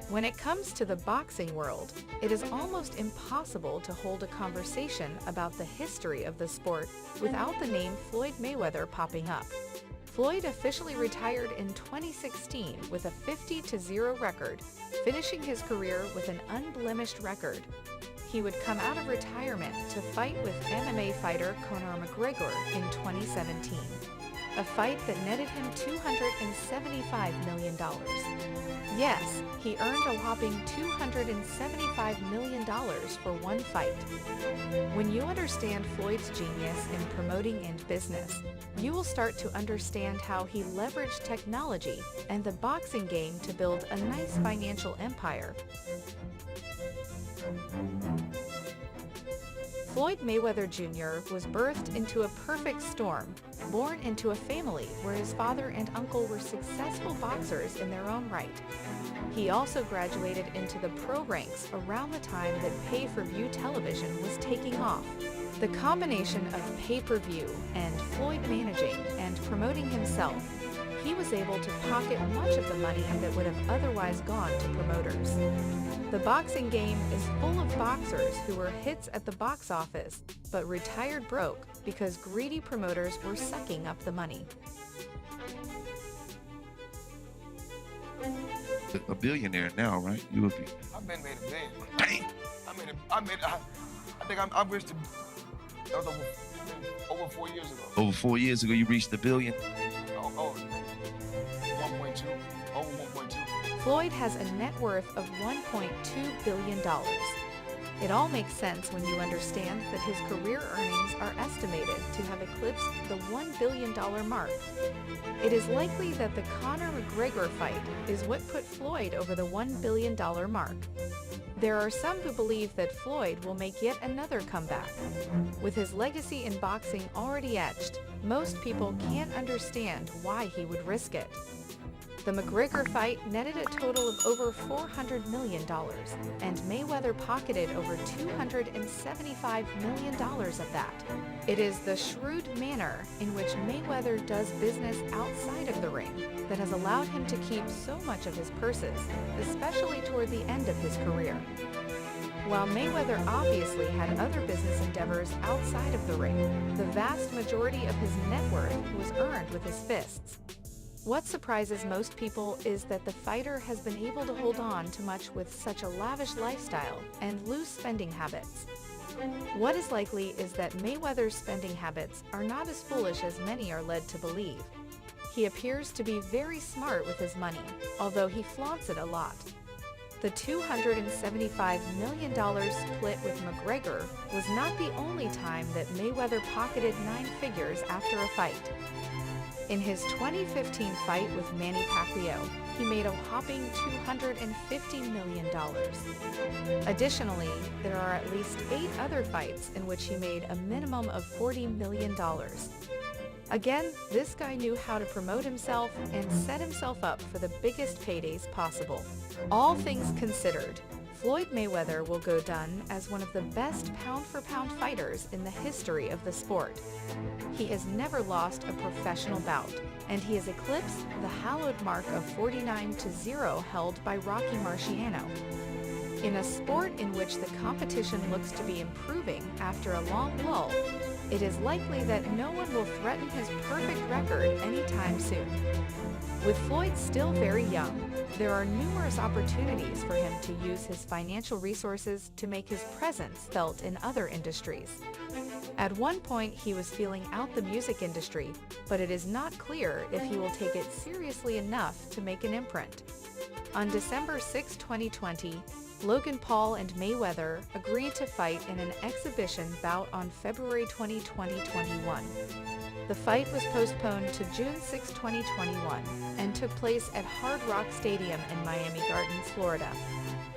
When it comes to the boxing world, it is almost impossible to hold a conversation about the history of the sport without the name Floyd Mayweather popping up. Floyd officially retired in 2016 with a 50-0 record, finishing his career with an unblemished record. He would come out of retirement to fight with MMA fighter Conor McGregor in 2017, a fight that netted him $275 million. Yes, he earned a whopping $275 million for one fight. When you understand Floyd's genius in promoting and business, you will start to understand how he leveraged technology and the boxing game to build a nice financial empire. Floyd Mayweather Jr. was birthed into a perfect storm, born into a family where his father and uncle were successful boxers in their own right. He also graduated into the pro ranks around the time that pay-per-view television was taking off. The combination of pay-per-view and Floyd managing and promoting himself, he was able to pocket much of the money that would have otherwise gone to promoters. The boxing game is full of boxers who were hits at the box office, but retired broke because greedy promoters were sucking up the money. A billionaire now, right? You would be. I've been made a billion. Dang. I think I reached that was over 4 years ago. Over 4 years ago, you reached the billion. 1.2, over 1.2. Floyd has a net worth of $1.2 billion. It all makes sense when you understand that his career earnings are estimated to have eclipsed the $1 billion mark. It is likely that the Conor McGregor fight is what put Floyd over the $1 billion mark. There are some who believe that Floyd will make yet another comeback. With his legacy in boxing already etched, most people can't understand why he would risk it. The McGregor fight netted a total of over $400 million, and Mayweather pocketed over $275 million of that. It is the shrewd manner in which Mayweather does business outside of the ring that has allowed him to keep so much of his purses, especially toward the end of his career. While Mayweather obviously had other business endeavors outside of the ring, the vast majority of his net worth was earned with his fists. What surprises most people is that the fighter has been able to hold on to much with such a lavish lifestyle and loose spending habits. What is likely is that Mayweather's spending habits are not as foolish as many are led to believe. He appears to be very smart with his money, although he flaunts it a lot. The $275 million split with McGregor was not the only time that Mayweather pocketed 9 figures after a fight. In his 2015 fight with Manny Pacquiao, he made a whopping $250 million. Additionally, there are at least 8 other fights in which he made a minimum of $40 million. Again, this guy knew how to promote himself and set himself up for the biggest paydays possible. All things considered, Floyd Mayweather will go down as one of the best pound-for-pound fighters in the history of the sport. He has never lost a professional bout, and he has eclipsed the hallowed mark of 49-0 held by Rocky Marciano. In a sport in which the competition looks to be improving after a long lull, it is likely that no one will threaten his perfect record anytime soon. With Floyd still very young, there are numerous opportunities for him to use his financial resources to make his presence felt in other industries. At one point, he was feeling out the music industry, but it is not clear if he will take it seriously enough to make an imprint. On December 6, 2020, Logan Paul and Mayweather agreed to fight in an exhibition bout on February 20, 2021. The fight was postponed to June 6, 2021, and took place at Hard Rock Stadium in Miami Gardens, Florida.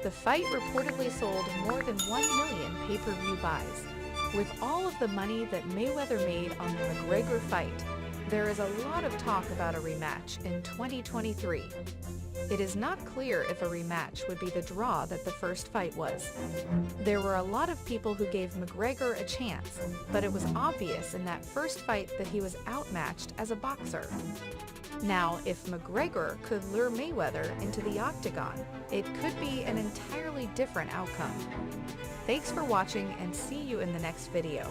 The fight reportedly sold more than 1 million pay-per-view buys. With all of the money that Mayweather made on the McGregor fight, there is a lot of talk about a rematch in 2023. It is not clear if a rematch would be the draw that the first fight was. There were a lot of people who gave McGregor a chance, but it was obvious in that first fight that he was outmatched as a boxer. Now, if McGregor could lure Mayweather into the octagon, it could be an entirely different outcome. Thanks for watching and see you in the next video.